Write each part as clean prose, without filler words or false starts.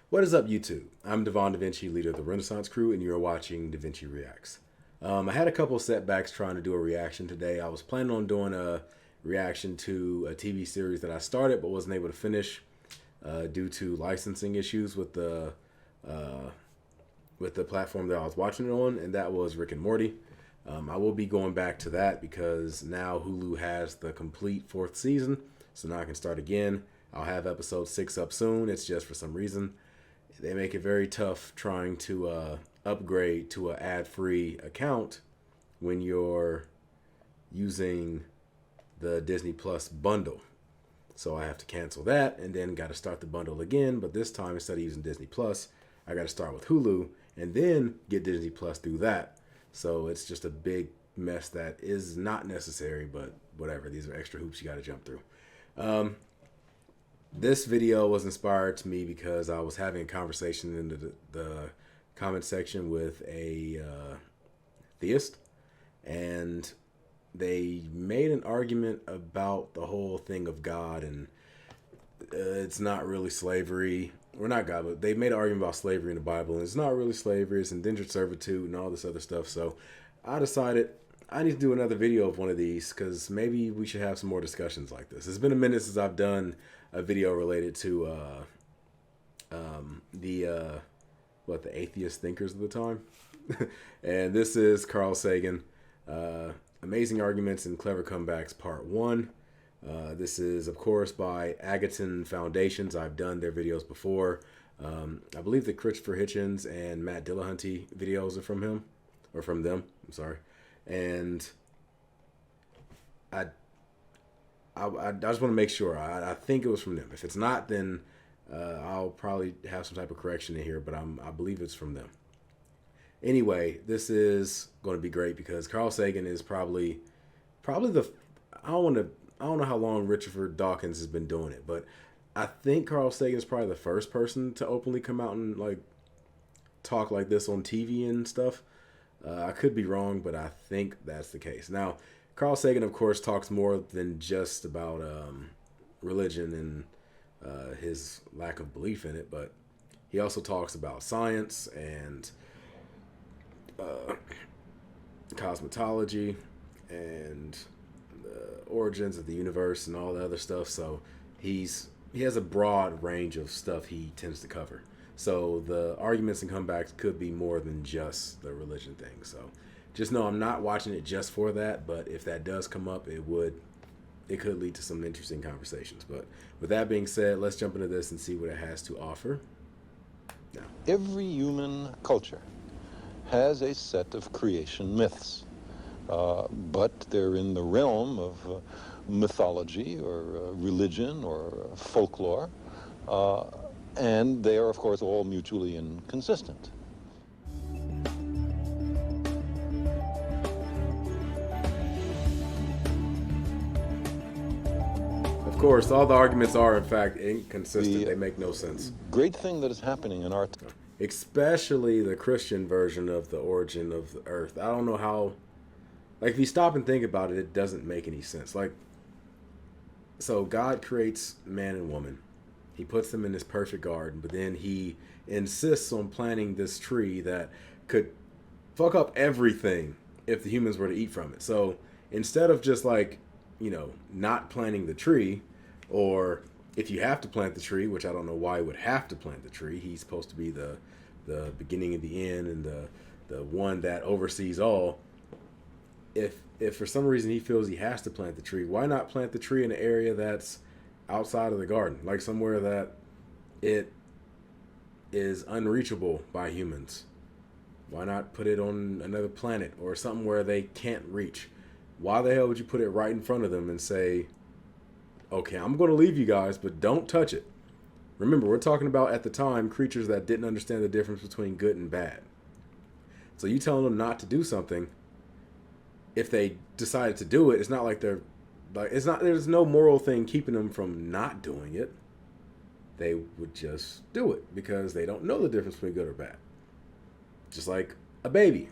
What is up, YouTube? I'm Devon DaVinci, leader of the Renaissance Crew, and you're watching DaVinci Reacts. I had a couple setbacks trying to do a reaction today. I was planning on doing a reaction to a TV series that I started but wasn't able to finish due to licensing issues with the platform that I was watching it on, and that was Rick and Morty. I will be going back to that because now Hulu has the complete fourth season, so now I can start again. I'll have episode 6 up soon. It's just for some reason they make it very tough trying to upgrade to an ad-free account when you're using the Disney Plus bundle. So I have to cancel that and then got to start the bundle again. But this time, instead of using Disney Plus, I got to start with Hulu and then get Disney Plus through that. So it's just a big mess that is not necessary, but whatever. These are extra hoops you got to jump through. This video was inspired to me because I was having a conversation in the comment section with a theist, and they made an argument about the whole thing of God, and it's not really slavery. Or not God, but they made an argument about slavery in the Bible, and it's not really slavery. It's indentured servitude and all this other stuff. So I decided I need to do another video of one of these because maybe we should have some more discussions like this. It's been a minute since I've done a video related to the atheist thinkers of the time. And this is Carl Sagan, Amazing Arguments and Clever Comebacks Part 1. This is, of course, by Agaton Foundations. I've done their videos before. I believe the Christopher Hitchens and Matt Dillahunty videos are from him, or from them, I'm sorry. And I just want to make sure. I think it was from them. If it's not, then I'll probably have some type of correction in here, but I believe it's from them. Anyway, this is going to be great because Carl Sagan is probably the I don't know how long Richard Dawkins has been doing it, but I think Carl Sagan is probably the first person to openly come out and like talk like this on TV and stuff. I could be wrong, but I think that's the case. Now, Carl Sagan, of course, talks more than just about religion and his lack of belief in it, but he also talks about science and cosmetology and the origins of the universe and all the other stuff. So he has a broad range of stuff he tends to cover. So the arguments and comebacks could be more than just the religion thing. So just know I'm not watching it just for that, but if that does come up, it could lead to some interesting conversations. But with that being said, let's jump into this and see what it has to offer. Now, every human culture has a set of creation myths, but they're in the realm of mythology or religion or folklore, and they are, of course, all mutually inconsistent. of course, all the arguments are, in fact, inconsistent. They make no sense. Great thing that is happening in our time, especially the Christian version of the origin of the earth. I don't know how, like, if you stop and think about it, it doesn't make any sense. Like, so God creates man and woman. He puts them in this perfect garden, but then he insists on planting this tree that could fuck up everything if the humans were to eat from it. So instead of just like, not planting the tree, or if you have to plant the tree, which I don't know why you would have to plant the tree. He's supposed to be the beginning and the end and the one that oversees all. If for some reason he feels he has to plant the tree, why not plant the tree in an area that's outside of the garden, like somewhere that it is unreachable by humans? Why not put it on another planet or something where they can't reach? Why the hell would you put it right in front of them and say, okay, I'm going to leave you guys, but don't touch it? Remember, we're talking about, at the time, creatures that didn't understand the difference between good and bad. So you telling them not to do something, if they decided to do it, it's not like there's no moral thing keeping them from not doing it. They would just do it because they don't know the difference between good or bad. Just like a baby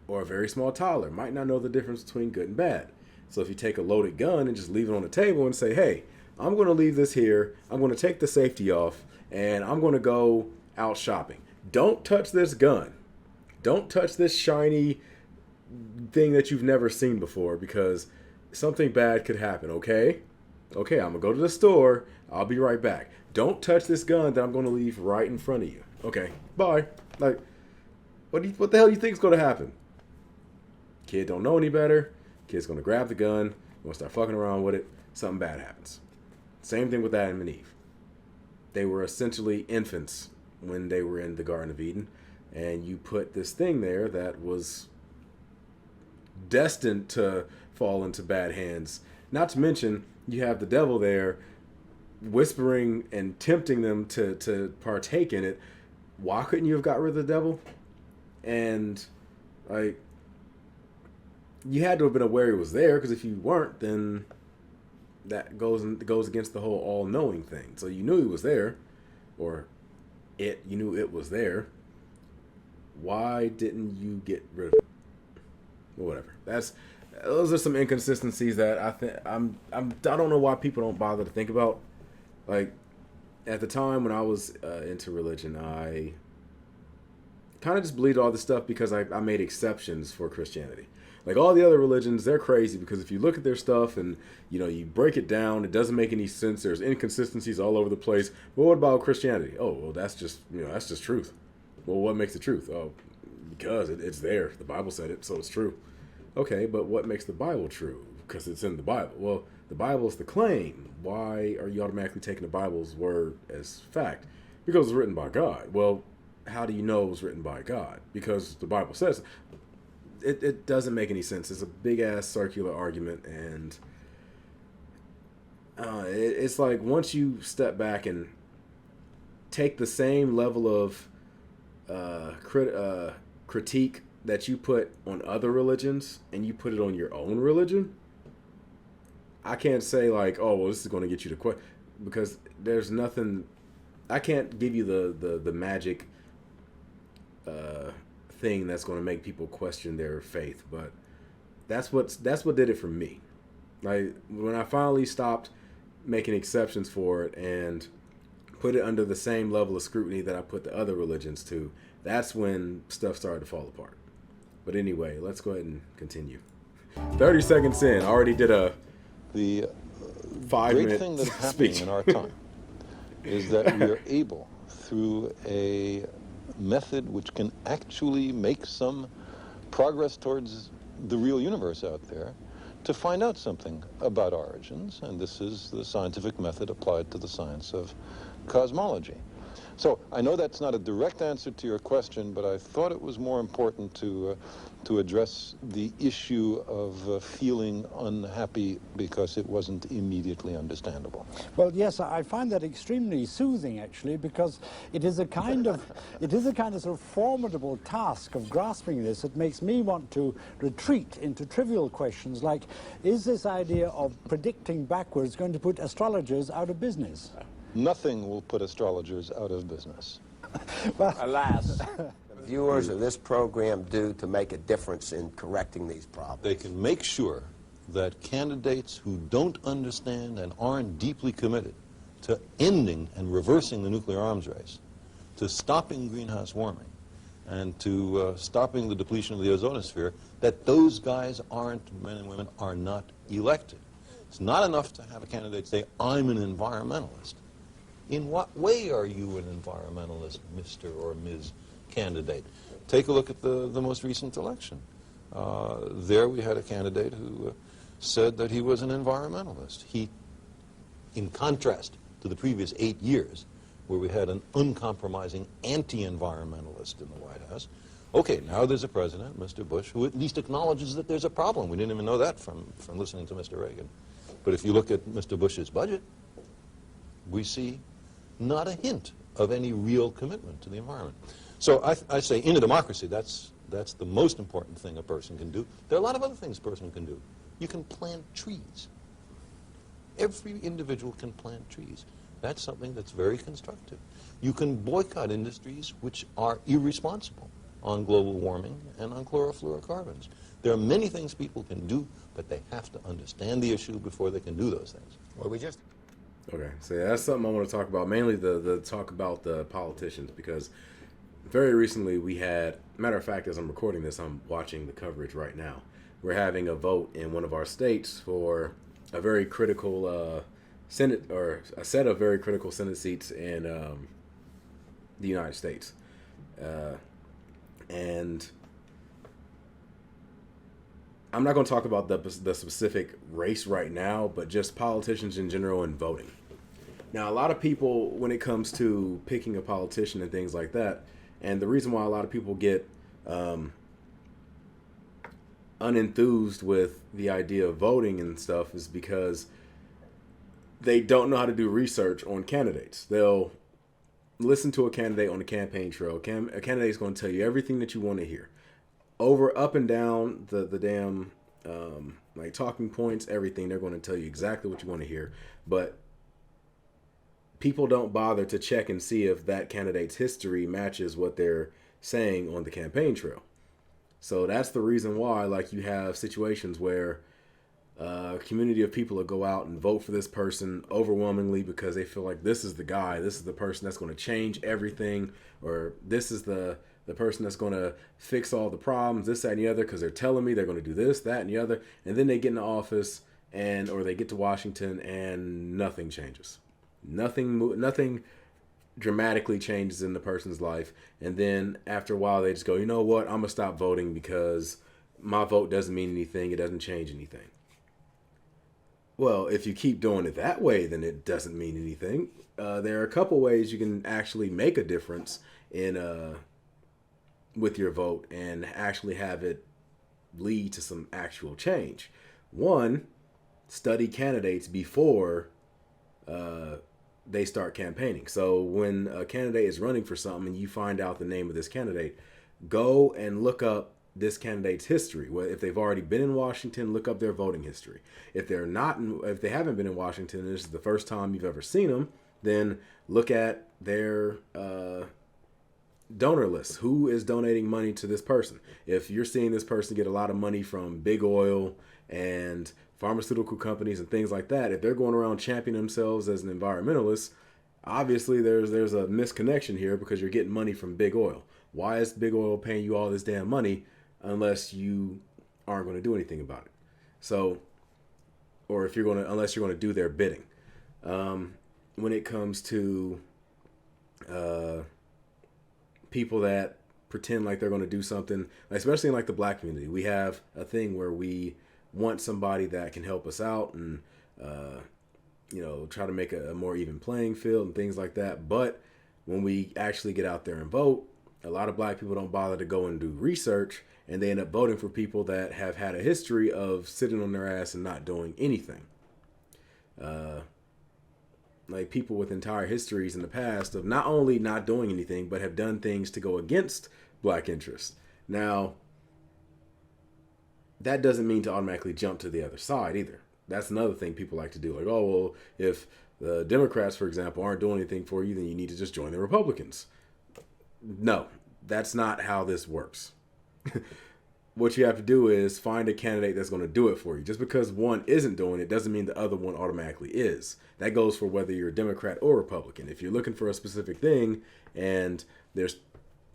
or a very small toddler might not know the difference between good and bad. So if you take a loaded gun and just leave it on the table and say, hey, I'm going to leave this here, I'm going to take the safety off, and I'm going to go out shopping. Don't touch this gun. Don't touch this shiny thing that you've never seen before because something bad could happen, okay? Okay, I'm going to go to the store. I'll be right back. Don't touch this gun that I'm going to leave right in front of you. Okay, bye. Like, what the hell do you think is going to happen? Kid don't know any better. Kid's going to grab the gun. Going to start fucking around with it. Something bad happens. Same thing with Adam and Eve. They were essentially infants when they were in the Garden of Eden. And you put this thing there that was destined to fall into bad hands. Not to mention, you have the devil there whispering and tempting them to partake in it. Why couldn't you have got rid of the devil? And, like, you had to have been aware he was there, because if you weren't, then that goes against the whole all-knowing thing. So you knew he was there, or you knew it was there. Why didn't you get rid of it? Well, whatever. Those are some inconsistencies that I don't know why people don't bother to think about. Like, at the time when I was into religion, I kind of just believed all this stuff because I made exceptions for Christianity. Like, all the other religions, they're crazy because if you look at their stuff and, you break it down, it doesn't make any sense. There's inconsistencies all over the place. But what about Christianity? Oh, well, that's just truth. Well, what makes it truth? Oh, because it's there. The Bible said it, so it's true. Okay, but what makes the Bible true? Because it's in the Bible. Well, the Bible is the claim. Why are you automatically taking the Bible's word as fact? Because it's written by God. Well, how do you know it was written by God? Because the Bible says it doesn't make any sense. It's a big-ass circular argument, and it's like once you step back and take the same level of critique that you put on other religions and you put it on your own religion, I can't say like, oh, well, this is going to get you to quit, because there's nothing. I can't give you the magic thing that's going to make people question their faith, but that's what did it for me. Like, when I finally stopped making exceptions for it and put it under the same level of scrutiny that I put the other religions to, that's when stuff started to fall apart. But anyway, let's go ahead and continue. 30 seconds in, already did a the 5-minute great thing that's happening speech. in our time is that we are able, through a method which can actually make some progress towards the real universe out there, to find out something about origins, and this is the scientific method applied to the science of cosmology. So I know that's not a direct answer to your question, but I thought it was more important to address the issue of feeling unhappy because it wasn't immediately understandable. Well, yes, I find that extremely soothing, actually, because it is a kind of sort of formidable task of grasping this. It makes me want to retreat into trivial questions like, is this idea of predicting backwards going to put astrologers out of business? Nothing will put astrologers out of business. Well, Alas, viewers of this program do to make a difference in correcting these problems? They can make sure that candidates who don't understand and aren't deeply committed to ending and reversing the nuclear arms race, to stopping greenhouse warming, and to stopping the depletion of the ozonosphere, that those guys men and women are not elected. It's not enough to have a candidate say, I'm an environmentalist. In what way are you an environmentalist, Mr. or Ms. candidate? Take a look at the most recent election. There we had a candidate who said that he was an environmentalist. He, in contrast to the previous 8 years, where we had an uncompromising anti-environmentalist in the White House, okay, now there's a president, Mr. Bush, who at least acknowledges that there's a problem. We didn't even know that from listening to Mr. Reagan. But if you look at Mr. Bush's budget, we see not a hint of any real commitment to the environment. So I say, in a democracy, that's the most important thing a person can do. There are a lot of other things a person can do. You can plant trees. Every individual can plant trees. That's something that's very constructive. You can boycott industries which are irresponsible on global warming and on chlorofluorocarbons. There are many things people can do, but they have to understand the issue before they can do those things. Well, we just... Okay, so yeah, that's something I want to talk about. Mainly the talk about the politicians, because very recently we had, matter of fact, as I'm recording this, I'm watching the coverage right now. We're having a vote in one of our states for a very critical Senate, or a set of very critical Senate seats in the United States. And I'm not going to talk about the specific race right now, but just politicians in general and voting. Now, a lot of people, when it comes to picking a politician and things like that, and the reason why a lot of people get unenthused with the idea of voting and stuff is because they don't know how to do research on candidates. They'll listen to a candidate on the campaign trail. A candidate's going to tell you everything that you want to hear, over, up, and down the damn like talking points, everything. They're going to tell you exactly what you want to hear, but people don't bother to check and see if that candidate's history matches what they're saying on the campaign trail. So that's the reason why, like, you have situations where a community of people will go out and vote for this person overwhelmingly because they feel like this is the guy, this is the person that's going to change everything, or this is the person that's going to fix all the problems, this, that, and the other, because they're telling me they're going to do this, that, and the other. And then they get into office or they get to Washington and nothing changes. Nothing dramatically changes in the person's life. And then after a while, they just go, you know what? I'm going to stop voting because my vote doesn't mean anything. It doesn't change anything. Well, if you keep doing it that way, then it doesn't mean anything. There are a couple ways you can actually make a difference in with your vote and actually have it lead to some actual change. One, study candidates before they start campaigning. So when a candidate is running for something and you find out the name of this candidate, go and look up this candidate's history. Well, if they've already been in Washington, look up their voting history. If if they haven't been in Washington, and this is the first time you've ever seen them, then look at their donor list. Who is donating money to this person? If you're seeing this person get a lot of money from big oil and pharmaceutical companies and things like that, if they're going around championing themselves as an environmentalist, obviously there's a misconnection here, because you're getting money from big oil. Why is big oil paying you all this damn money unless you aren't going to do anything about it? So, or unless you're going to do their bidding. When it comes to people that pretend like they're going to do something, especially in like the black community, we have a thing where we want somebody that can help us out and try to make a more even playing field and things like that. But when we actually get out there and vote, a lot of black people don't bother to go and do research, and they end up voting for people that have had a history of sitting on their ass and not doing anything. Like people with entire histories in the past of not only not doing anything, but have done things to go against black interests. Now, that doesn't mean to automatically jump to the other side either. That's another thing people like to do. Like, oh, well, if the Democrats, for example, aren't doing anything for you, then you need to just join the Republicans. No, that's not how this works. What you have to do is find a candidate that's going to do it for you. Just because one isn't doing it doesn't mean the other one automatically is. That goes for whether you're a Democrat or Republican. If you're looking for a specific thing and there's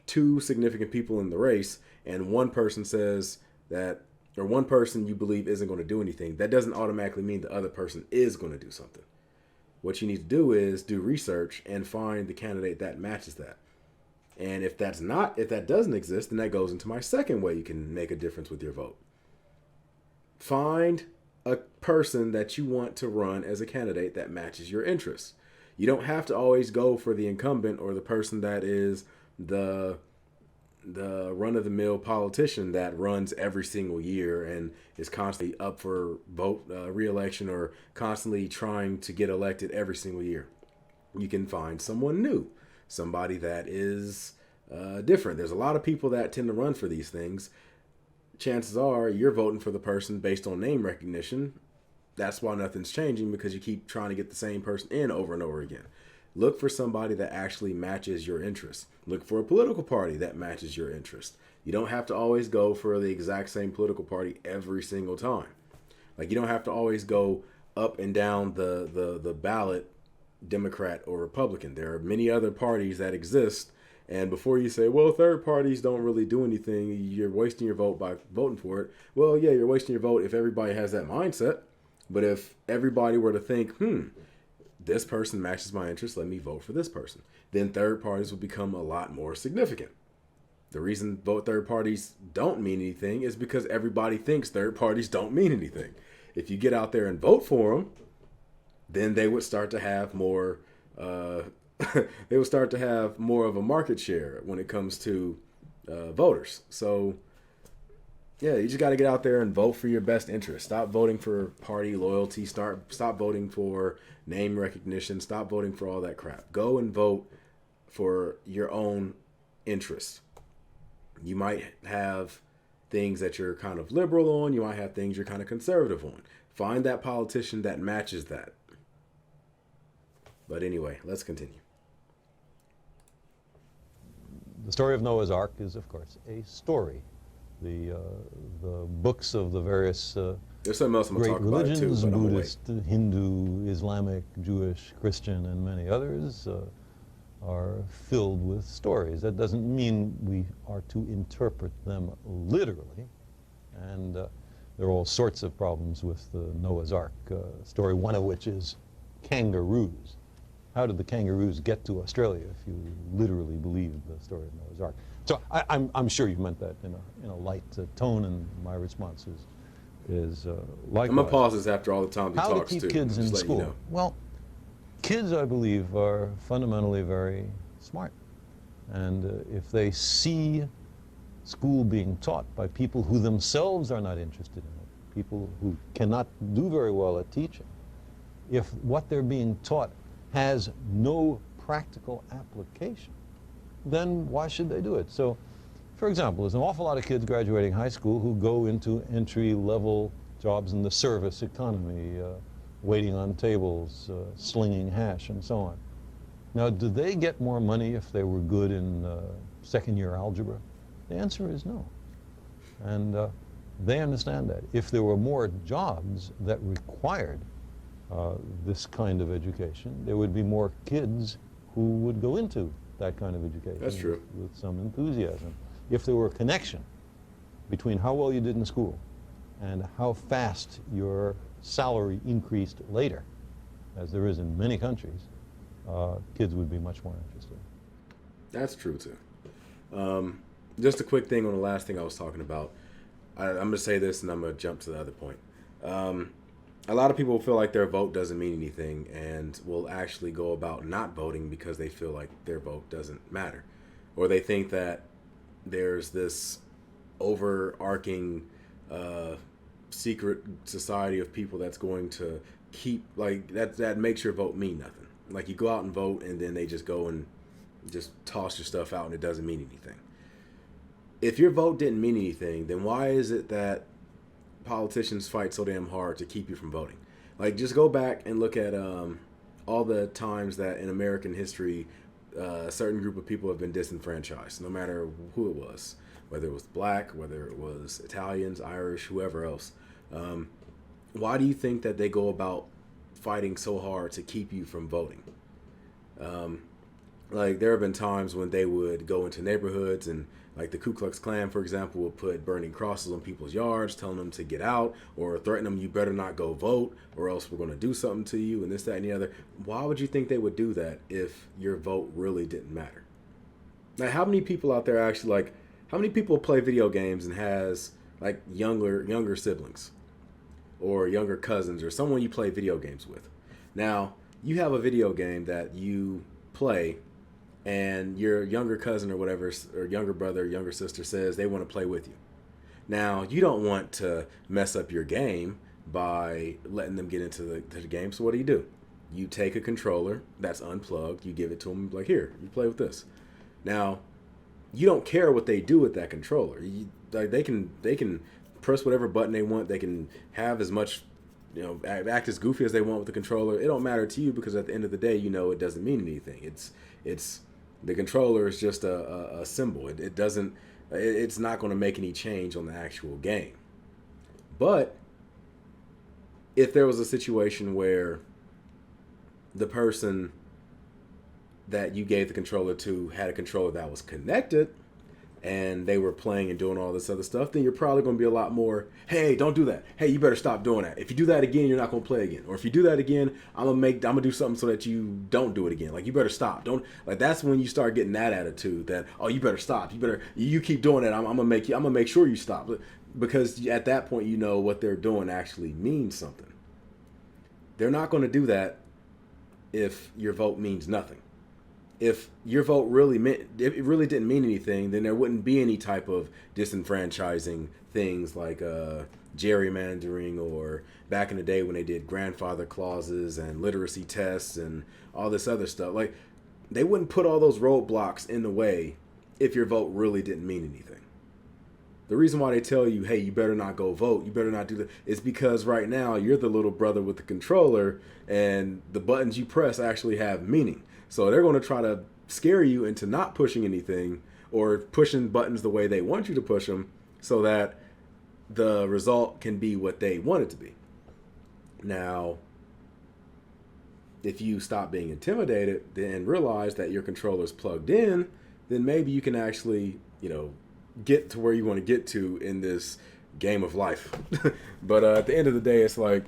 two significant people in the race and one person says that, or one person you believe isn't going to do anything, that doesn't automatically mean the other person is going to do something. What you need to do is do research and find the candidate that matches that. And if that doesn't exist, then that goes into my second way you can make a difference with your vote. Find a person that you want to run as a candidate that matches your interests. You don't have to always go for the incumbent or the person that is the run-of-the-mill politician that runs every single year and is constantly up for re-election or constantly trying to get elected every single year. You can find someone new, somebody that is different. There's a lot of people that tend to run for these things. Chances are you're voting for the person based on name recognition. That's why nothing's changing, because you keep trying to get the same person in over and over again. Look for somebody that actually matches your interests. Look for a political party that matches your interest. You don't have to always go for the exact same political party every single time. Like, you don't have to always go up and down the ballot Democrat or Republican. There are many other parties that exist. And before you say, well, third parties don't really do anything, you're wasting your vote by voting for it. Well, yeah, you're wasting your vote if everybody has that mindset. But if everybody were to think, this person matches my interest, let me vote for this person, then third parties would become a lot more significant. The reason third parties don't mean anything is because everybody thinks third parties don't mean anything. If you get out there and vote for them, then they would start to have more they would start to have more of a market share when it comes to voters. So yeah, you just got to get out there and vote for your best interest. Stop voting for party loyalty. Stop voting for name recognition. Stop voting for all that crap. Go and vote for your own interests. You might have things that you're kind of liberal on. You might have things you're kind of conservative on. Find that politician that matches that. But anyway, let's continue. The story of Noah's Ark is, of course, a story. The books of the various There's something else I'm going to great talk about religions, too, but Buddhist, Hindu, Islamic, Jewish, Christian, and many others, are filled with stories. That doesn't mean we are to interpret them literally. And there are all sorts of problems with the Noah's Ark story, one of which is kangaroos. How did the kangaroos get to Australia if you literally believe the story of Noah's Ark? So I'm sure you meant that in a light tone, and my response is likewise. I'm going to pause this after all the time he How talks to keep too. kids in Just let school? you know. Well, kids, I believe, are fundamentally very smart. And if they see school being taught by people who themselves are not interested in it, people who cannot do very well at teaching, if what they're being taught has no practical application, then why should they do it? So, for example, there's an awful lot of kids graduating high school who go into entry-level jobs in the service economy, waiting on tables, slinging hash, and so on. Now, do they get more money if they were good in second-year algebra? The answer is no. And they understand that. If there were more jobs that required this kind of education, there would be more kids who would go into that kind of education. That's true. With some enthusiasm. If there were a connection between how well you did in school and how fast your salary increased later, as there is in many countries, kids would be much more interested. That's true too. Just a quick thing on the last thing I was talking about. I'm going to say this and I'm going to jump to the other point. A lot of people feel like their vote doesn't mean anything and will actually go about not voting because they feel like their vote doesn't matter. Or they think that there's this overarching secret society of people that's going to keep, like, that makes your vote mean nothing. Like, you go out and vote and then they just go and just toss your stuff out and it doesn't mean anything. If your vote didn't mean anything, then why is it that politicians fight so damn hard to keep you from voting? Like, just go back and look at all the times that in American history a certain group of people have been disenfranchised, no matter who it was, whether it was black, whether it was Italians, Irish, whoever else. Why do you think that they go about fighting so hard to keep you from voting? Like, there have been times when they would go into neighborhoods and, like, the Ku Klux Klan, for example, would put burning crosses on people's yards, telling them to get out, or threaten them, you better not go vote, or else we're going to do something to you, and this, that, and the other. Why would you think they would do that if your vote really didn't matter? Now, how many people out there actually, like, how many people play video games and has, like, younger siblings or younger cousins or someone you play video games with? Now, you have a video game that you play and your younger cousin or whatever, or younger brother, younger sister says they want to play with you. Now, you don't want to mess up your game by letting them get into the game, so what do? You take a controller that's unplugged, you give it to them, like, here, you play with this. Now, you don't care what they do with that controller. Like, they can press whatever button they want, they can have as much, act as goofy as they want with the controller. It don't matter to you because at the end of the day, it doesn't mean anything. It's the controller is just a symbol. It doesn't. It's not going to make any change on the actual game. But if there was a situation where the person that you gave the controller to had a controller that was connected and they were playing and doing all this other stuff, then you're probably going to be a lot more, hey, don't do that. Hey, you better stop doing that. If you do that again, you're not going to play again. Or if you do that again, I'm going to do something so that you don't do it again. Like, you better stop. Don't, like, that's when you start getting that attitude that, oh, you better stop. You keep doing that. I'm going to make sure you stop. Because at that point, you know what they're doing actually means something. They're not going to do that if your vote means nothing. If your vote if it really didn't mean anything, then there wouldn't be any type of disenfranchising things like gerrymandering, or back in the day when they did grandfather clauses and literacy tests and all this other stuff. Like, they wouldn't put all those roadblocks in the way if your vote really didn't mean anything. The reason why they tell you, hey, you better not go vote, you better not do that, is because right now you're the little brother with the controller and the buttons you press actually have meaning. So they're going to try to scare you into not pushing anything or pushing buttons the way they want you to push them so that the result can be what they want it to be. Now, if you stop being intimidated and realize that your controller's plugged in, then maybe you can actually, get to where you want to get to in this game of life. But at the end of the day, it's like,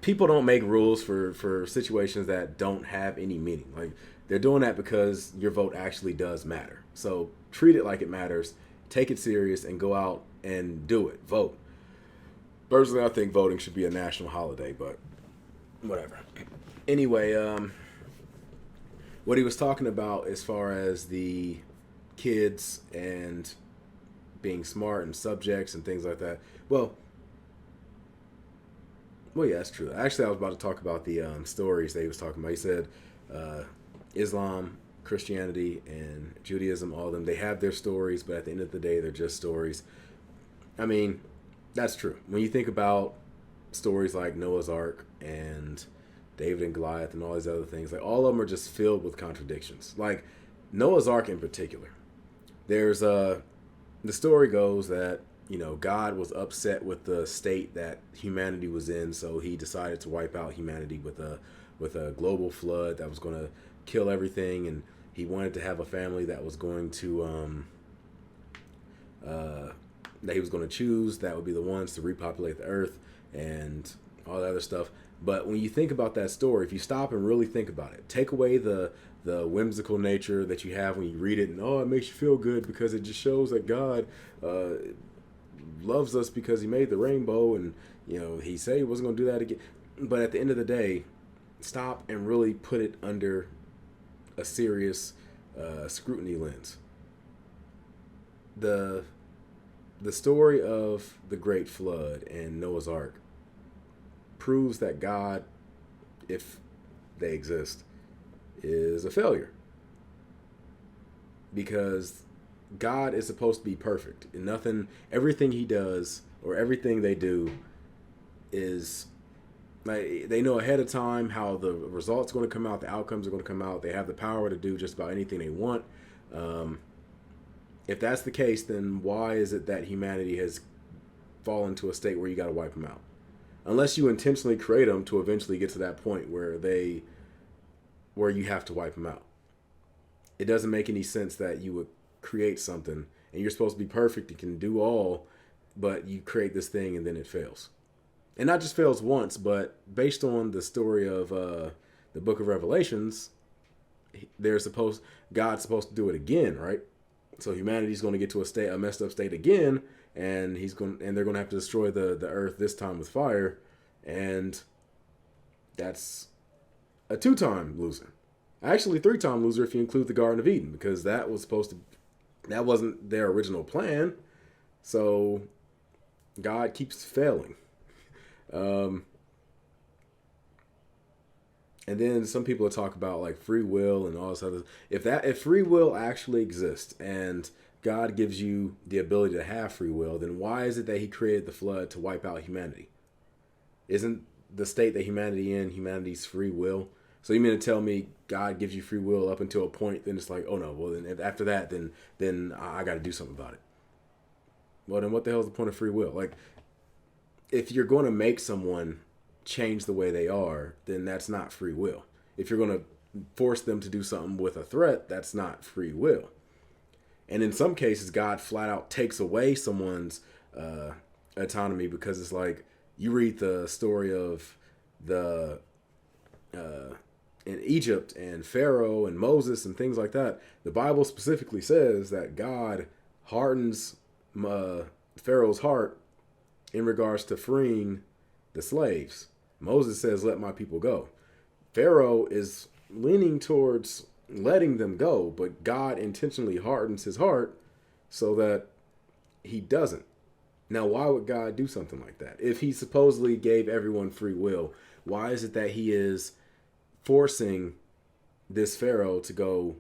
people don't make rules for situations that don't have any meaning. Like, they're doing that because your vote actually does matter. So treat it like it matters, take it serious, and go out and do it. Vote. Personally, I think voting should be a national holiday, but whatever. Anyway, what he was talking about as far as the kids and being smart and subjects and things like that. Well, yeah, that's true. Actually, I was about to talk about the stories that he was talking about. He said Islam, Christianity, and Judaism, all of them, they have their stories, but at the end of the day, they're just stories. I mean, that's true. When you think about stories like Noah's Ark and David and Goliath and all these other things, like, all of them are just filled with contradictions. Like, Noah's Ark in particular. There's the story goes that, God was upset with the state that humanity was in, so he decided to wipe out humanity with a global flood that was going to kill everything, and he wanted to have a family that was going to that he was going to choose that would be the ones to repopulate the earth and all that other stuff. But when you think about that story, if you stop and really think about it, take away the whimsical nature that you have when you read it, and it makes you feel good because it just shows that God loves us because he made the rainbow, and he said he wasn't going to do that again. But at the end of the day, stop and really put it under a serious scrutiny lens. The story of the Great Flood and Noah's Ark proves that God, if they exist, is a failure. Because God is supposed to be perfect. And everything he does or everything they do is, like, they know ahead of time how the results are going to come out, the outcomes are going to come out. They have the power to do just about anything they want. If that's the case, then why is it that humanity has fallen to a state where you got to wipe them out? Unless you intentionally create them to eventually get to that point where you have to wipe them out. It doesn't make any sense that you would create something and you're supposed to be perfect, you can do all, but you create this thing and then it fails. And not just fails once, but based on the story of the book of Revelations, God's supposed to do it again, right? So humanity's going to get to a messed up state again, and they're going to have to destroy the earth, this time with fire, and that's a 2-time loser. Actually, 3-time loser if you include the Garden of Eden, because that wasn't their original plan. So God keeps failing. And then some people talk about like free will and all this other. If free will actually exists and God gives you the ability to have free will, then why is it that he created the flood to wipe out humanity? Isn't the state that humanity in humanity's free will? So you mean to tell me God gives you free will up until a point, then it's like, oh no, well then after that, then I got to do something about it. Well, then what the hell is the point of free will? Like, if you're going to make someone change the way they are, then that's not free will. If you're going to force them to do something with a threat, that's not free will. And in some cases, God flat out takes away someone's autonomy, because it's like, you read the story of the in Egypt and Pharaoh and Moses and things like that. The Bible specifically says that God hardens Pharaoh's heart in regards to freeing the slaves. Moses says, let my people go. Pharaoh is leaning towards letting them go, but God intentionally hardens his heart so that he doesn't. Now, why would God do something like that? If he supposedly gave everyone free will, why is it that he is forcing this Pharaoh to go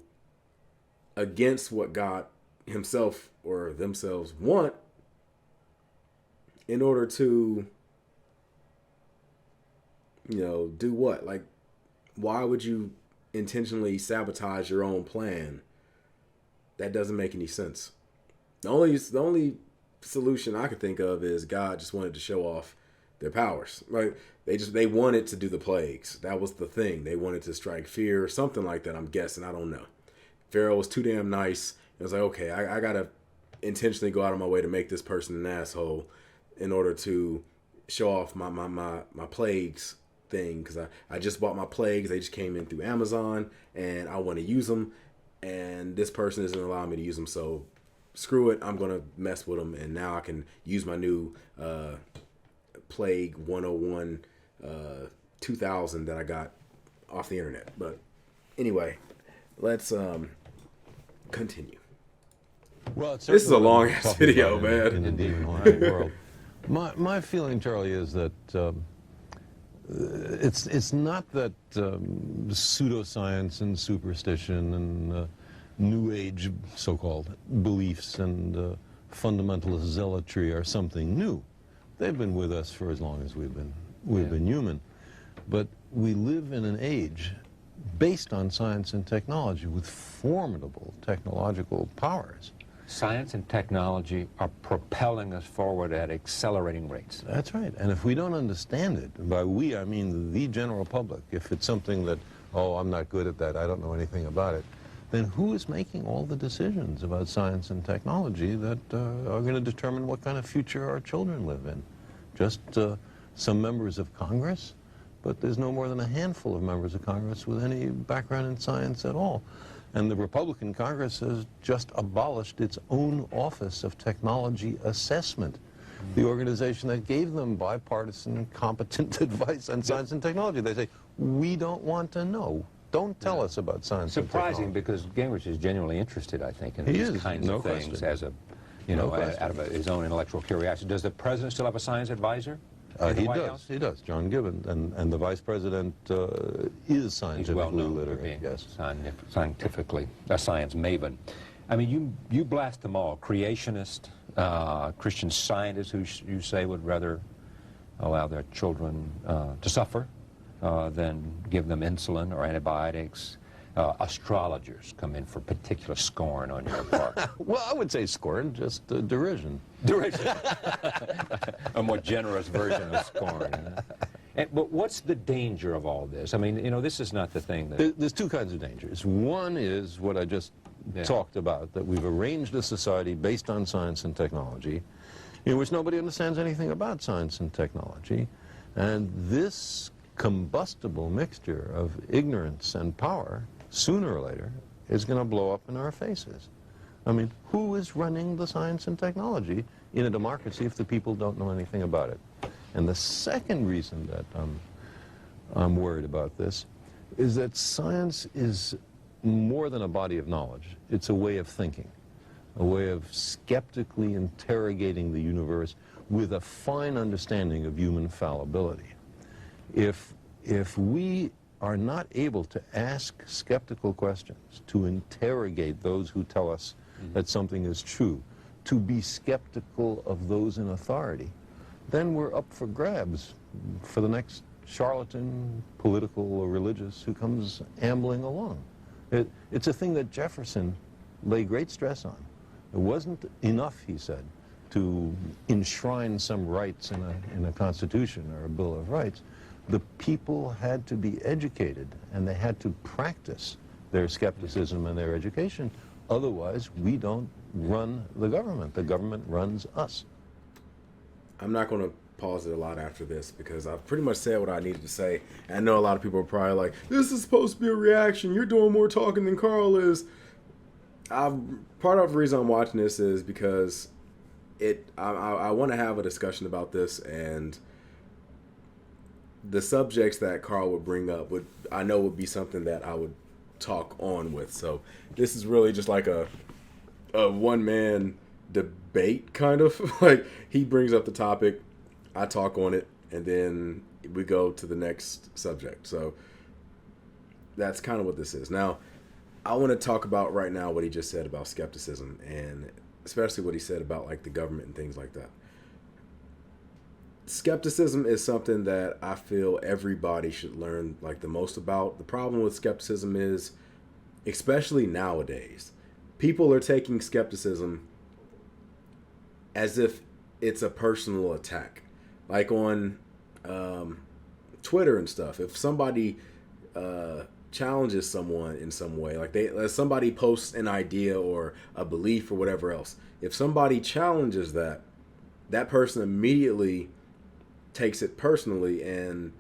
against what God himself or themselves want in order to, do what? Like, why would you intentionally sabotage your own plan? That doesn't make any sense. The only solution I could think of is God just wanted to show off their powers. Like, they wanted to do the plagues. That was the thing. They wanted to strike fear or something like that, I'm guessing. I don't know. Pharaoh was too damn nice. It was like, okay, I gotta intentionally go out of my way to make this person an asshole in order to show off my plagues thing, because I just bought my plagues. They just came in through Amazon and I want to use them, and this person isn't allowing me to use them, so screw it, I'm gonna mess with them, and now I can use my new plague 101 2000 that I got off the internet. But anyway, let's continue. Well, this is a long ass video, man. In the demon world. My feeling, Charlie, is that it's not that pseudoscience and superstition and New Age so-called beliefs and fundamentalist zealotry are something new. They've been with us for as long as we've been human. But we live in an age based on science and technology with formidable technological powers. Science and technology are propelling us forward at accelerating rates. That's right. And if we don't understand it, and by we I mean the general public, if it's something that, oh, I'm not good at that, I don't know anything about it, then who is making all the decisions about science and technology that are going to determine what kind of future our children live in? Just some members of Congress? But there's no more than a handful of members of Congress with any background in science at all. And the Republican Congress has just abolished its own Office of Technology Assessment, the organization that gave them bipartisan, competent advice on science and technology. They say, we don't want to know. Don't tell us about science and technology. Surprising, because Gingrich is genuinely interested, I think, in these kinds of things as a, out of his own intellectual curiosity. Does the president still have a science advisor? He does. John Gibbon, and the vice president is scientifically literate. Yes, scientifically, a science maven. I mean, you blast them all. Creationist, Christian scientists who you say would rather allow their children to suffer than give them insulin or antibiotics. Astrologers come in for particular scorn on your part. Well, I would say scorn, just derision. Derision. A more generous version of scorn. But what's the danger of all this? I mean, this is not the thing that... There's two kinds of dangers. One is what I just talked about, that we've arranged a society based on science and technology, in which nobody understands anything about science and technology. And this combustible mixture of ignorance and power, sooner or later, is going to blow up in our faces. I mean, who is running the science and technology in a democracy if the people don't know anything about it? And the second reason that I'm worried about this is that science is more than a body of knowledge. It's a way of thinking, a way of skeptically interrogating the universe with a fine understanding of human fallibility. If we are not able to ask skeptical questions, to interrogate those who tell us that something is true, to be skeptical of those in authority, then we're up for grabs for the next charlatan, political or religious, who comes ambling along. It's a thing that Jefferson laid great stress on. It wasn't enough, he said, to enshrine some rights in a constitution or a Bill of Rights, the people had to be educated, and they had to practice their skepticism and their education. Otherwise, we don't run the government. The government runs us. I'm not going to pause it a lot after this because I've pretty much said what I needed to say. And I know a lot of people are probably like, this is supposed to be a reaction. You're doing more talking than Carl is. Part of the reason I'm watching this is because I want to have a discussion about this, and the subjects that Carl would bring up would be something that I would talk on with. So this is really just like a one-man debate, kind of. Like, he brings up the topic, I talk on it, and then we go to the next subject. So that's kind of what this is. Now, I want to talk about right now what he just said about skepticism, and especially what he said about like the government and things like that. Skepticism is something that I feel everybody should learn like the most about. The problem with skepticism is, especially nowadays, people are taking skepticism as if it's a personal attack. Like on Twitter and stuff, if somebody challenges someone in some way, like somebody posts an idea or a belief or whatever else, if somebody challenges that person immediately takes it personally and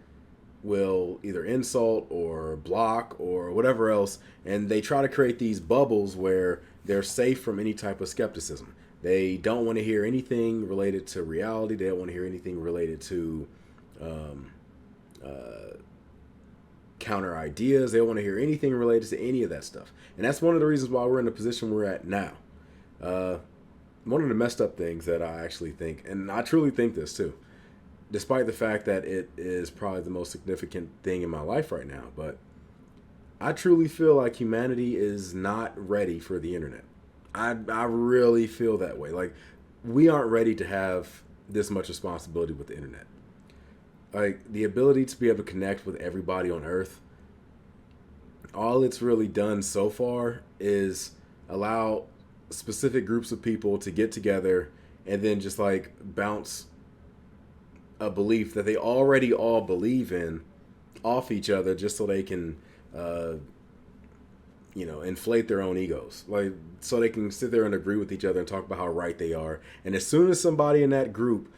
will either insult or block or whatever else, and they try to create these bubbles where they're safe from any type of skepticism. They don't want to hear anything related to reality. They don't want to hear anything related to counter ideas. They don't want to hear anything related to any of that stuff. And that's one of the reasons why we're in the position we're at now. One of the messed up things that I actually think, and I truly think this too, despite the fact that it is probably the most significant thing in my life right now, but I truly feel like humanity is not ready for the internet. I really feel that way. Like, we aren't ready to have this much responsibility with the internet. Like, the ability to be able to connect with everybody on Earth, all it's really done so far is allow specific groups of people to get together and then just like bounce a belief that they already all believe in off each other, just so they can inflate their own egos, like so they can sit there and agree with each other and talk about how right they are. And as soon as somebody in that group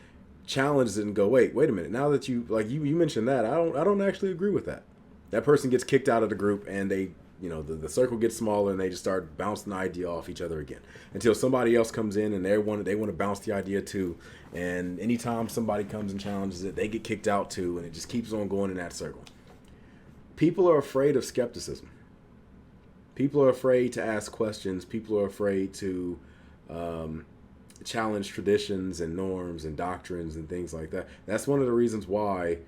challenges it and go, wait a minute, now that you mentioned that, I don't actually agree with that, that person gets kicked out of the group, and they, the circle gets smaller, and they just start bouncing the idea off each other again until somebody else comes in and they want to bounce the idea too. And anytime somebody comes and challenges it, they get kicked out too, and it just keeps on going in that circle. People are afraid of skepticism. People are afraid to ask questions. People are afraid to challenge traditions and norms and doctrines and things like that. That's one of the reasons why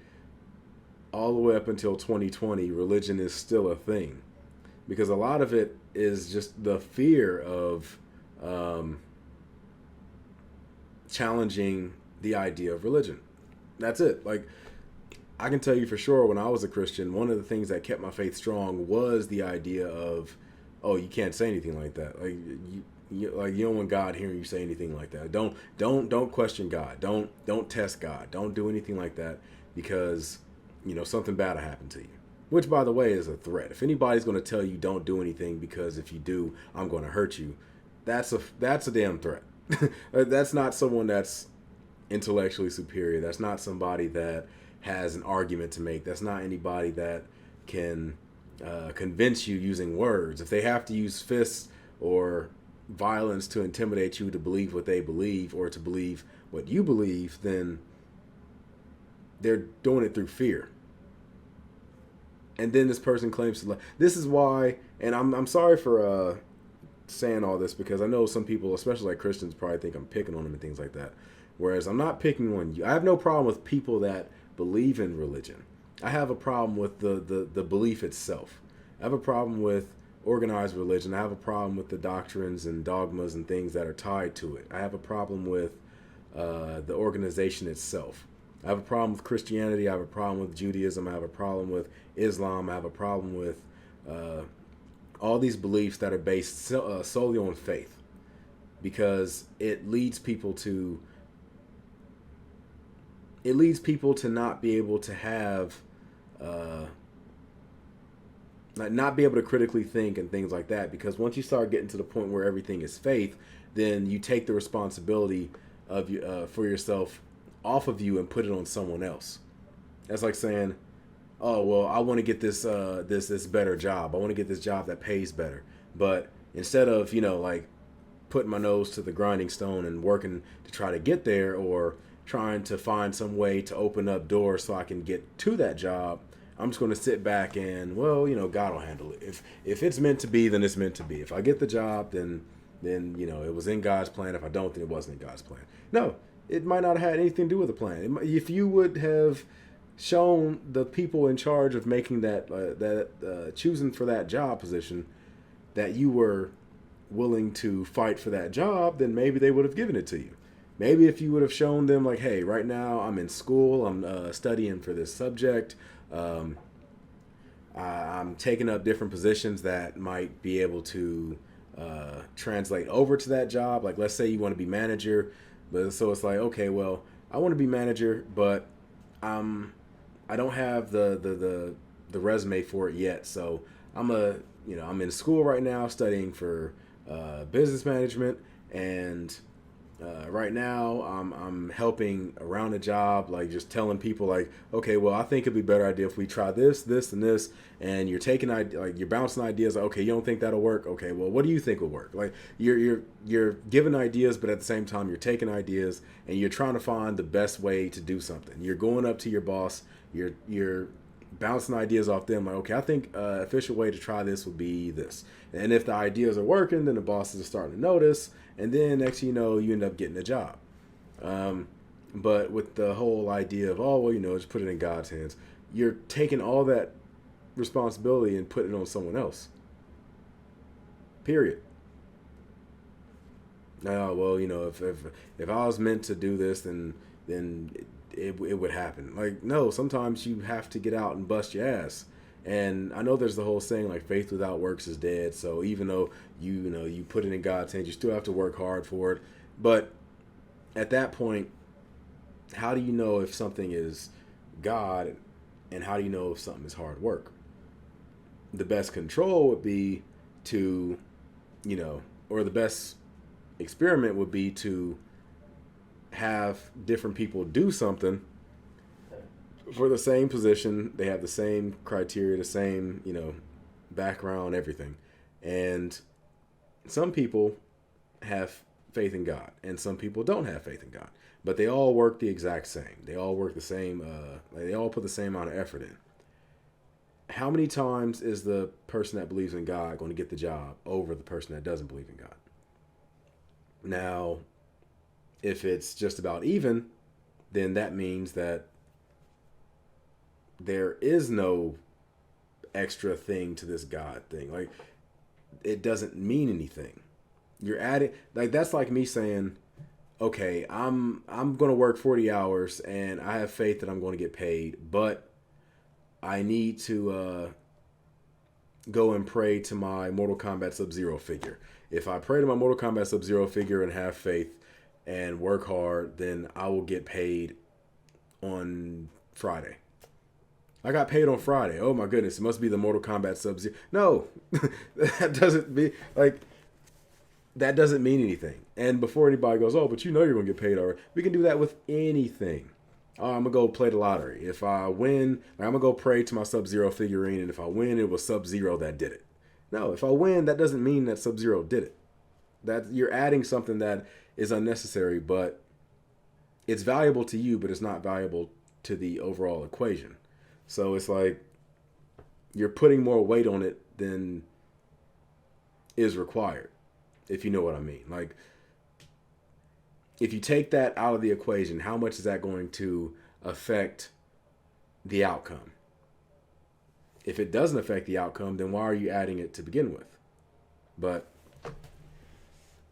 all the way up until 2020, religion is still a thing. Because a lot of it is just the fear of challenging the idea of religion. That's it. Like, I can tell you for sure, when I was a Christian, one of the things that kept my faith strong was the idea of, oh, you can't say anything like that. Like, you don't want God hearing you say anything like that. Don't question God. Don't test God. Don't do anything like that, because something bad will happen to you. Which, by the way, is a threat. If anybody's going to tell you don't do anything because if you do, I'm going to hurt you, that's a damn threat. That's not someone that's intellectually superior. That's not somebody that has an argument to make. That's not anybody that can convince you using words. If they have to use fists or violence to intimidate you to believe what they believe or to believe what you believe, then they're doing it through fear. And then this person claims to this is why, and I'm sorry for saying all this, because I know some people, especially like Christians, probably think I'm picking on them and things like that. Whereas I'm not picking on you. I have no problem with people that believe in religion. I have a problem with the belief itself. I have a problem with organized religion. I have a problem with the doctrines and dogmas and things that are tied to it. I have a problem with the organization itself. I have a problem with Christianity. I have a problem with Judaism. I have a problem with Islam. I have a problem with all these beliefs that are based solely on faith, because it leads people to not be able to have like not be able to critically think and things like that. Because once you start getting to the point where everything is faith, then you take the responsibility of you for yourself off of you and put it on someone else. That's like saying, "Oh well, I want to get this better job. I want to get this job that pays better." But instead of like putting my nose to the grinding stone and working to try to get there, or trying to find some way to open up doors so I can get to that job, I'm just going to sit back and, well, God will handle it. If it's meant to be, then it's meant to be. If I get the job, then it was in God's plan. If I don't, then it wasn't in God's plan. No, it might not have had anything to do with the plan. If you would have shown the people in charge of making that choosing for that job position that you were willing to fight for that job, then maybe they would have given it to you. Maybe if you would have shown them, like, hey, right now I'm in school, I'm studying for this subject, I'm taking up different positions that might be able to translate over to that job. Like, let's say you want to be manager, but so it's like, okay, well, I want to be manager, but I don't have the resume for it yet. So I'm in school right now studying for business management, and right now I'm helping around a job, like just telling people like, okay, well, I think it'd be a better idea if we try this, this, and this. And you're taking you're bouncing ideas. Like, okay, you don't think that'll work? Okay, well, what do you think will work? Like you're giving ideas, but at the same time you're taking ideas and you're trying to find the best way to do something. You're going up to your boss. You're bouncing ideas off them. Like, okay, I think official way to try this would be this. And if the ideas are working, then the bosses are starting to notice. And then next thing you know, you end up getting a job. But with the whole idea of, oh, well, just put it in God's hands, you're taking all that responsibility and putting it on someone else. Period. Now, well, if I was meant to do this, then it would happen. Like, no, sometimes you have to get out and bust your ass. And I know there's the whole saying, like, faith without works is dead. So even though you put it in God's hands, you still have to work hard for it. But at that point, how do you know if something is God, and how do you know if something is hard work? The best control would be to, or the best experiment would be to have different people do something for the same position. They have the same criteria, the same, background, everything. And some people have faith in God, and some people don't have faith in God. But they all work the exact same. They all work the same. They all put the same amount of effort in. How many times is the person that believes in God going to get the job over the person that doesn't believe in God? Now, if it's just about even, then that means that there is no extra thing to this God thing. Like, it doesn't mean anything. You're adding, like, that's like me saying, okay, I'm going to work 40 hours and I have faith that I'm going to get paid, but I need to go and pray to my Mortal Kombat Sub-Zero figure. If I pray to my Mortal Kombat Sub-Zero figure and have faith and work hard, then I will get paid on Friday. I got paid on Friday. Oh my goodness, it must be the Mortal Kombat Sub-Zero. No, that doesn't mean anything. And before anybody goes, oh, but you're going to get paid already. We can do that with anything. I'm going to go play the lottery. If I win, I'm going to go pray to my Sub-Zero figurine, and if I win, it was Sub-Zero that did it. No, if I win, that doesn't mean that Sub-Zero did it. That you're adding something that is unnecessary, but it's valuable to you, but it's not valuable to the overall equation. So it's like you're putting more weight on it than is required, if you know what I mean. Like, if you take that out of the equation, how much is that going to affect the outcome? If it doesn't affect the outcome, then why are you adding it to begin with? But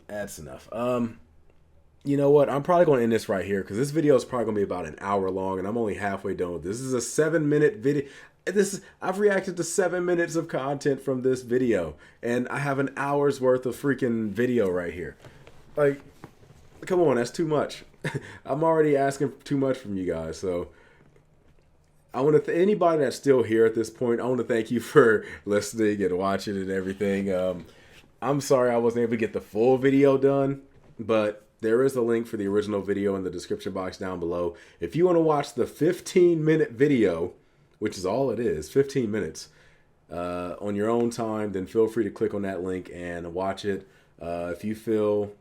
that's enough. You know what? I'm probably going to end this right here because this video is probably going to be about an hour long, and I'm only halfway done with this. This is a 7-minute video. I've reacted to 7 minutes of content from this video, and I have an hour's worth of freaking video right here. Like, come on, that's too much. I'm already asking too much from you guys, so I want to anybody that's still here at this point. I want to thank you for listening and watching and everything. I'm sorry I wasn't able to get the full video done, but there is a link for the original video in the description box down below. If you want to watch the 15-minute video, which is all it is, 15 minutes, on your own time, then feel free to click on that link and watch it. If you feel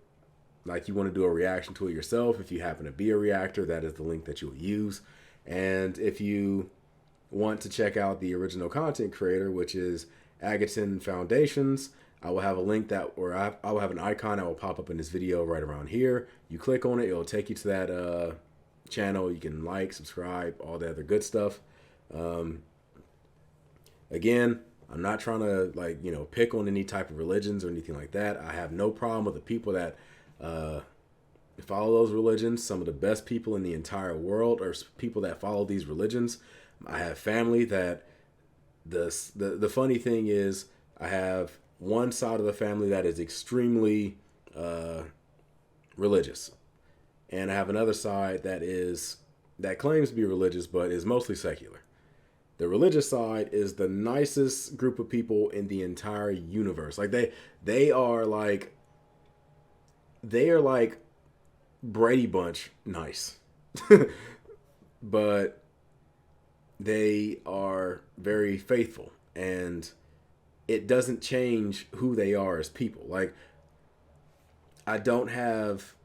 like you want to do a reaction to it yourself, if you happen to be a reactor, that is the link that you will use. And if you want to check out the original content creator, which is Agaton Foundations, I will have a link I will have an icon that will pop up in this video right around here. You click on it, it'll take you to that channel. You can like, subscribe, all the other good stuff. Again, I'm not trying to pick on any type of religions or anything like that. I have no problem with the people that follow those religions. Some of the best people in the entire world are people that follow these religions. I have family that the funny thing is I have one side of the family that is extremely religious, and I have another side that claims to be religious but is mostly secular. The religious side is the nicest group of people in the entire universe. Like they are like Brady Bunch nice. But they are very faithful, and it doesn't change who they are as people. Like, I don't have,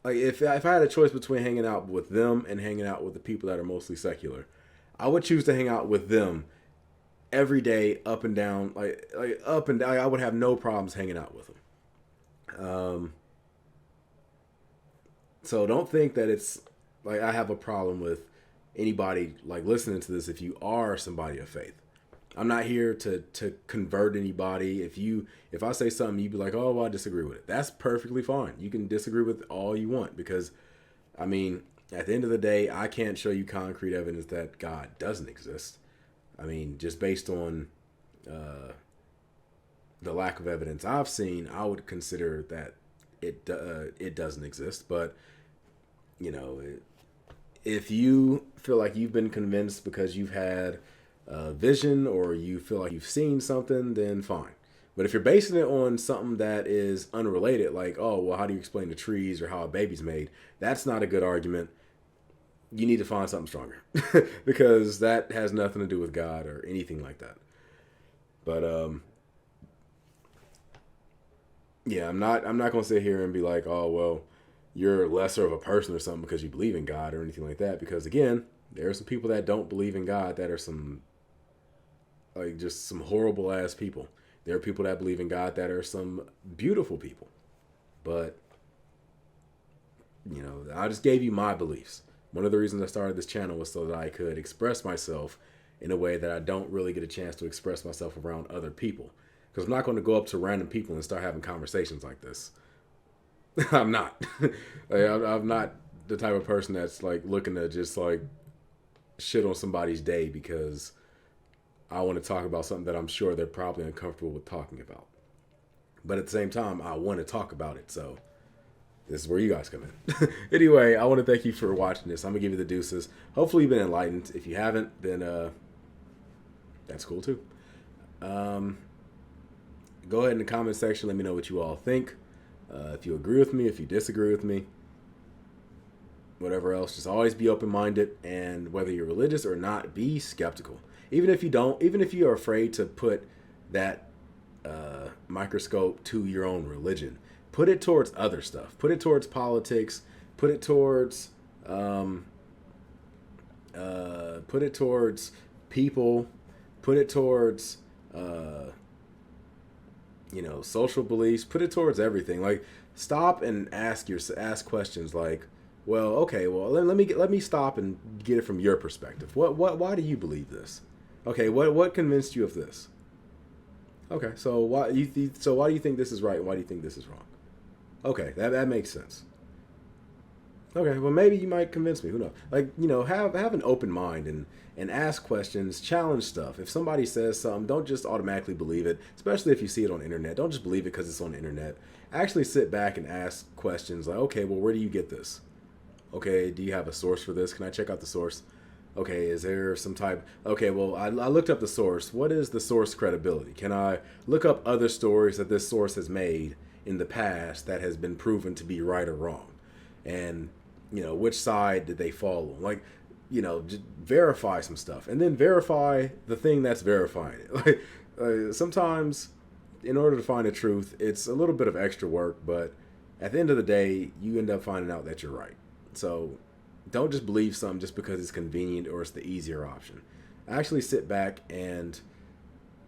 like, if I had a choice between hanging out with them and hanging out with the people that are mostly secular, I would choose to hang out with them every day, up and down, like up and down. I would have no problems hanging out with them. So don't think that it's like I have a problem with anybody like listening to this if you are somebody of faith. I'm not here to convert anybody. If I say something, you'd be like, oh, well, I disagree with it. That's perfectly fine. You can disagree with all you want, because, I mean, at the end of the day, I can't show you concrete evidence that God doesn't exist. I mean, just based on the lack of evidence I've seen, I would consider that it doesn't exist. But, you know, if you feel like you've been convinced because you've had a vision or you feel like you've seen something, then fine. But if you're basing it on something that is unrelated, like, oh, well, how do you explain the trees or how a baby's made? That's not a good argument. You need to find something stronger because that has nothing to do with God or anything like that. But, yeah, I'm not going to sit here and be like, oh, well, you're lesser of a person or something because you believe in God or anything like that. Because, again, there are some people that don't believe in God that are just some horrible ass people. There are people that believe in God that are some beautiful people. But, you know, I just gave you my beliefs. One of the reasons I started this channel was so that I could express myself in a way that I don't really get a chance to express myself around other people. Because I'm not going to go up to random people and start having conversations like this. I'm not. I'm not the type of person that's like looking to just like shit on somebody's day because I want to talk about something that I'm sure they're probably uncomfortable with talking about. But at the same time, I want to talk about it. So this is where you guys come in. Anyway, I want to thank you for watching this. I'm going to give you the deuces. Hopefully you've been enlightened. If you haven't, then that's cool too. Go ahead in the comment section. Let me know what you all think. If you agree with me, if you disagree with me, whatever else, just always be open-minded. And whether you're religious or not, be skeptical. Even if you are afraid to put that microscope to your own religion, put it towards other stuff. Put it towards politics. Put it towards people. Put it towards social beliefs. Put it towards everything. Like, stop and ask questions like, well, okay, well, let me stop and get it from your perspective. Why do you believe this? Okay, what convinced you of this? Okay, so why do you think this is right? Why do you think this is wrong? Okay, that makes sense. Okay, well, maybe you might convince me. Who knows? Like, have an open mind and ask questions, challenge stuff. If somebody says something, don't just automatically believe it, especially if you see it on the internet. Don't just believe it because it's on the internet. Actually sit back and ask questions like, okay, well, where do you get this? Okay, do you have a source for this? Can I check out the source? okay, is there some type, okay, well, I looked up the source. What is the source credibility? Can I look up other stories that this source has made in the past that has been proven to be right or wrong? And, you know, which side did they fall on? Like, you know, just verify some stuff, and then verify the thing that's verifying it. Like, sometimes in order to find the truth, it's a little bit of extra work, but at the end of the day, you end up finding out that you're right. So don't just believe something just because it's convenient or it's the easier option. Actually sit back and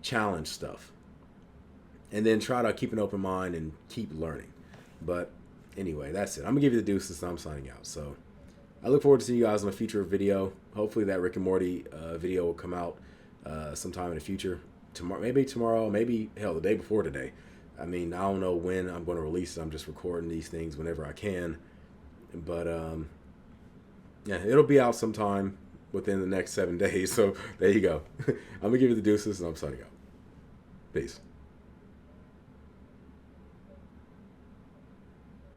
challenge stuff, and then try to keep an open mind and keep learning. But anyway, that's it. I'm gonna give you the deuces, and I'm signing out. So I look forward to seeing you guys in a future video. Hopefully that Rick and Morty video will come out sometime in the future. Tomorrow, maybe hell, the day before today. I mean, I don't know when I'm going to release it. I'm just recording these things whenever I can. But yeah, it'll be out sometime within the next 7 days. So there you go. I'm gonna give you the deuces, and I'm signing out. Peace.